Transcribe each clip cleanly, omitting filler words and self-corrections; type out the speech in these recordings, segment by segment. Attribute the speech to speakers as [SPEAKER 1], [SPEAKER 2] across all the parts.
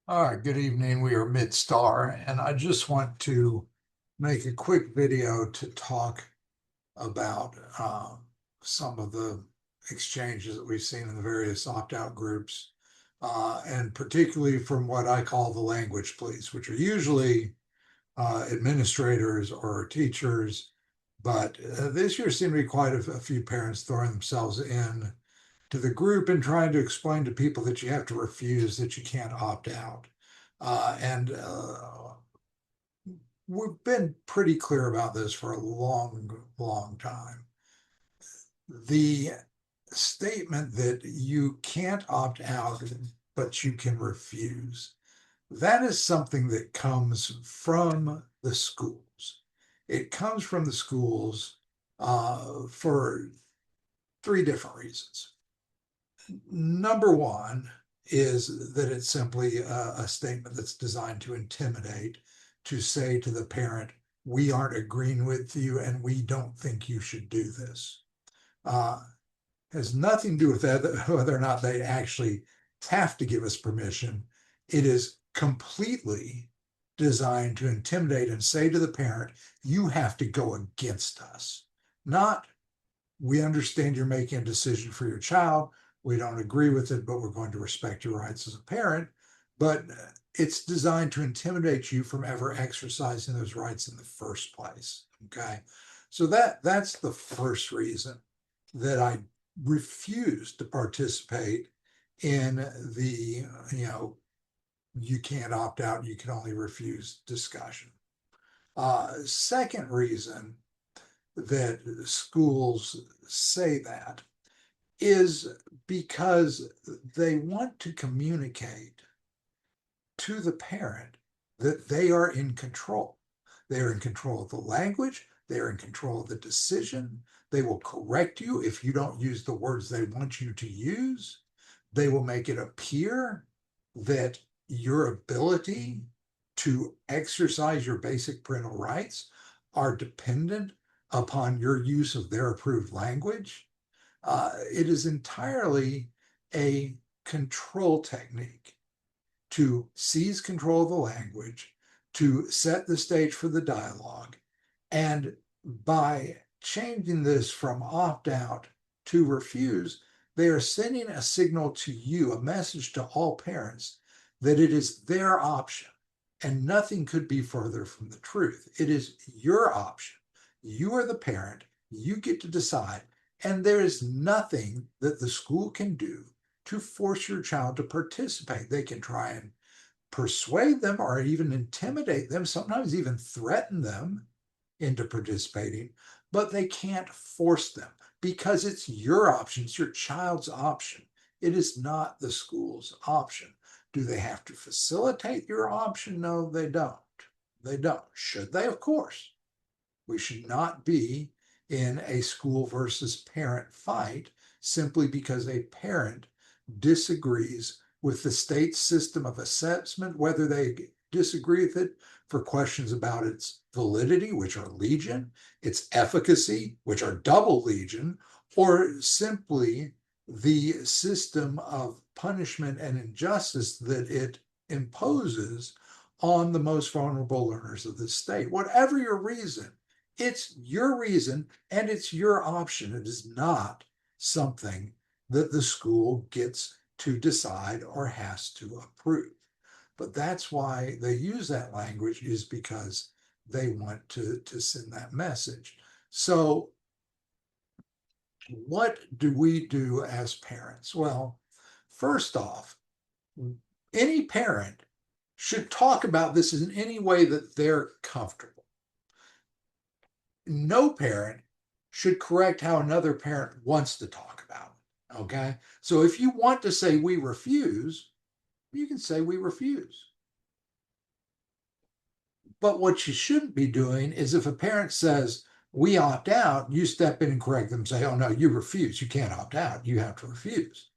[SPEAKER 1] All right, good evening. We are mid-star, and I just want to make a quick video to talk about some of the exchanges that we've seen in the various opt-out groups, and particularly from what I call the language police, which are usually administrators or teachers. But this year seemed to be quite a few parents throwing themselves in to the group and trying to explain to people that you have to refuse, that you can't opt out. And we've been pretty clear about this for a long time. The statement that you can't opt out, but you can refuse, that is something that comes from the schools. It comes from the schools for three different reasons. Number one is that it's simply a statement that's designed to intimidate, to say to the parent, we aren't agreeing with you and we don't think you should do this. Uh, has nothing to do with that, whether or not they actually have to give us permission. It is completely designed to intimidate and say to the parent, you have to go against us. Not, we understand you're making a decision for your child. We don't agree with it, but we're going to respect your rights as a parent. But it's designed to intimidate you from ever exercising those rights in the first place. Okay. So that's the first reason that I refuse to participate in the, you can't opt out, you can only refuse discussion. Second reason that schools say that is because they want to communicate to the parent that they are in control. They are in control of the language, they are in control of the decision. They will correct you if you don't use the words they want you to use. They will make it appear that your ability to exercise your basic parental rights are dependent upon your use of their approved language. It is entirely a control technique to seize control of the language, to set the stage for the dialogue. And by changing this from opt out to refuse, they are sending a signal to you, a message to all parents, that it is their option. And nothing could be further from the truth. It is your option. You are the parent. You get to decide. And there is nothing that the school can do to force your child to participate. They can try and persuade them or even intimidate them, sometimes even threaten them into participating, but they can't force them because it's your option, it's your child's option. It is not the school's option. Do they have to facilitate your option? No, they don't. They don't. Should they? Of course. We should not be in a school versus parent fight simply because a parent disagrees with the state system of assessment, whether they disagree with it for questions about its validity, which are legion, its efficacy, which are double legion, or simply the system of punishment and injustice that it imposes on the most vulnerable learners of the state. Whatever your reason, it's your reason and it's your option. It is not something that the school gets to decide or has to approve. But that's why they use that language, is because they want to send that message. So what do we do as parents? Well, first off, any parent should talk about this in any way that they're comfortable. No parent should correct how another parent wants to talk about it. Okay. So if you want to say we refuse, you can say we refuse. But what you shouldn't be doing is, if a parent says we opt out, you step in and correct them and say, oh no, you refuse. You can't opt out. You have to refuse.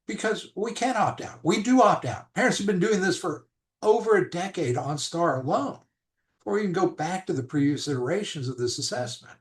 [SPEAKER 1] Because we can opt out. We do opt out. Parents have been doing this for over a decade on STAR alone, or we can go back to the previous iterations of this assessment.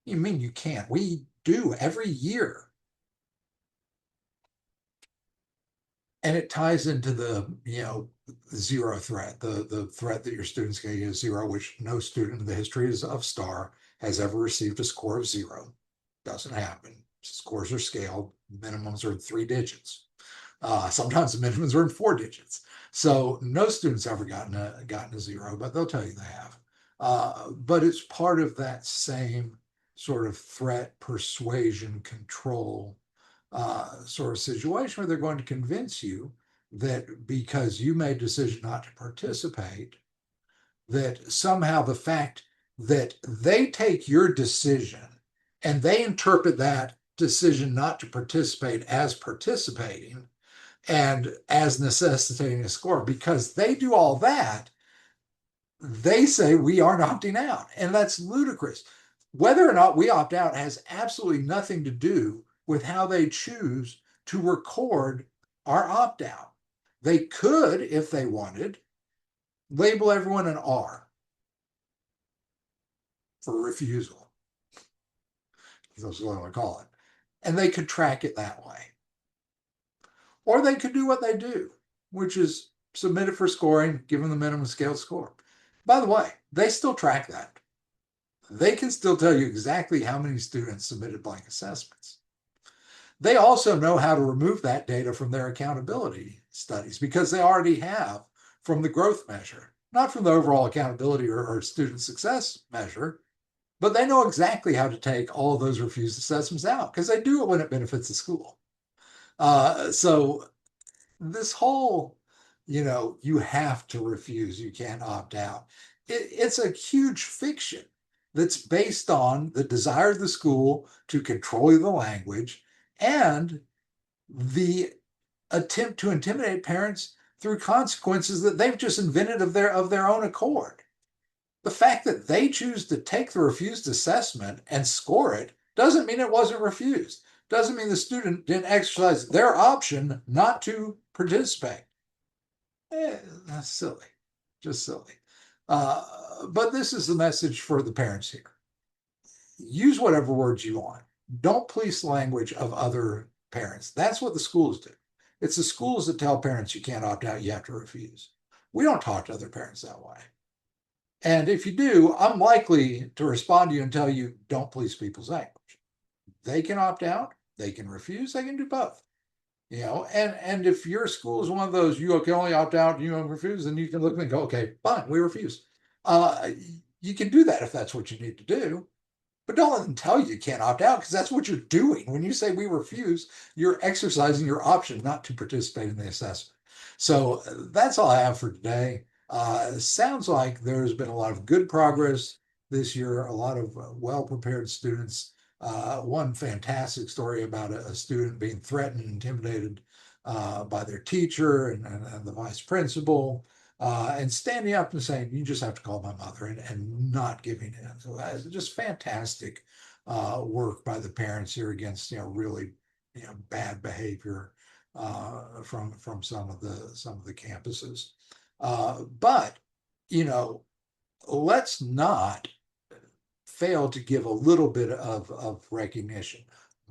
[SPEAKER 1] You mean you can't? We do every year. And it ties into the, zero threat, the threat that your students get is zero, which no student in the history of STAR has ever received a score of zero. Doesn't happen. Scores are scaled, minimums are in 3 digits. Sometimes the minimums are in 4 digits. So no student's ever gotten a zero, but they'll tell you they have. But it's part of that same sort of threat, persuasion, control sort of situation where they're going to convince you that because you made a decision not to participate, that somehow the fact that they take your decision and they interpret that decision not to participate as participating and as necessitating a score, because they do all that, they say we aren't opting out. And that's ludicrous. Whether or not we opt out has absolutely nothing to do with how they choose to record our opt out. They could, if they wanted, label everyone an R for refusal. That's what I want to call it. And they could track it that way. Or they could do what they do, which is submit it for scoring, give them the minimum scale score. By the way, they still track that. They can still tell you exactly how many students submitted blank assessments. They also know how to remove that data from their accountability studies because they already have from the growth measure, not from the overall accountability or student success measure, but they know exactly how to take all of those refused assessments out because they do it when it benefits the school. So this whole, you have to refuse, you can't opt out. It's a huge fiction that's based on the desire of the school to control the language and the attempt to intimidate parents through consequences that they've just invented of their own accord. The fact that they choose to take the refused assessment and score it doesn't mean it wasn't refused. Doesn't mean the student didn't exercise their option not to participate. That's silly, just silly. But this is the message for the parents here. Use whatever words you want. Don't police language of other parents. That's what the schools do. It's the schools that tell parents you can't opt out, you have to refuse. We don't talk to other parents that way. And if you do, I'm likely to respond to you and tell you don't police people's language. They can opt out, they can refuse, they can do both. And if your school is one of those you can only opt out, you don't refuse, then you can look and go, okay, fine, we refuse. You can do that if that's what you need to do, but don't let them tell you can't opt out because that's what you're doing. When you say we refuse, you're exercising your option not to participate in the assessment. So that's all I have for today. Sounds like there's been a lot of good progress this year, a lot of well-prepared students. One fantastic story about a student being threatened and intimidated by their teacher and the vice principal, and standing up and saying, you just have to call my mother, and not giving in. So that's just fantastic work by the parents here against, really, bad behavior from some of the campuses. But, let's not fail to give a little bit of recognition.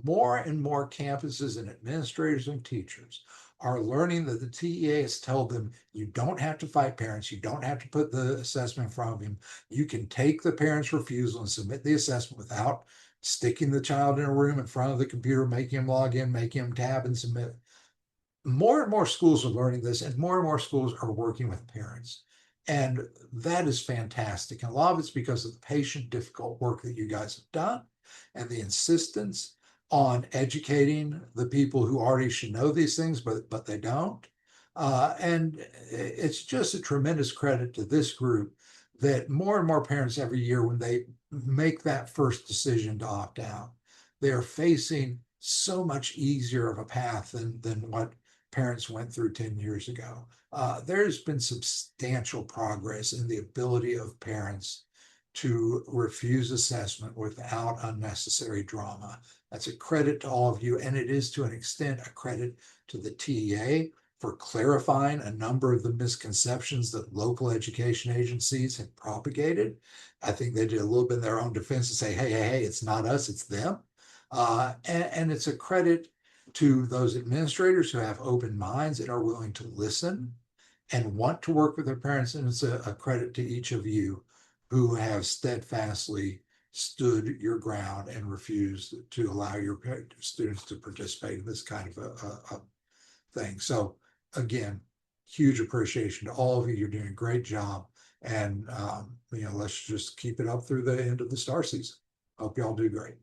[SPEAKER 1] More and more campuses and administrators and teachers are learning that the TEA has told them you don't have to fight parents, you don't have to put the assessment in front of them. You can take the parent's refusal and submit the assessment without sticking the child in a room in front of the computer, making him log in, making him tab and submit. More and more schools are learning this, and more schools are working with parents. And that is fantastic. And a lot of it's because of the patient, difficult work that you guys have done and the insistence on educating the people who already should know these things, but they don't. And it's just a tremendous credit to this group that more and more parents every year, when they make that first decision to opt out, they're facing so much easier of a path than what parents went through 10 years ago. There's been substantial progress in the ability of parents to refuse assessment without unnecessary drama. That's a credit to all of you, and it is to an extent a credit to the TEA for clarifying a number of the misconceptions that local education agencies have propagated. I think they did a little bit in their own defense to say, hey, it's not us, it's them. And it's a credit to those administrators who have open minds and are willing to listen and want to work with their parents. And it's a credit to each of you who have steadfastly stood your ground and refused to allow your students to participate in this kind of a thing. So again, huge appreciation to all of you. You're doing a great job. And let's just keep it up through the end of the star season. Hope y'all do great.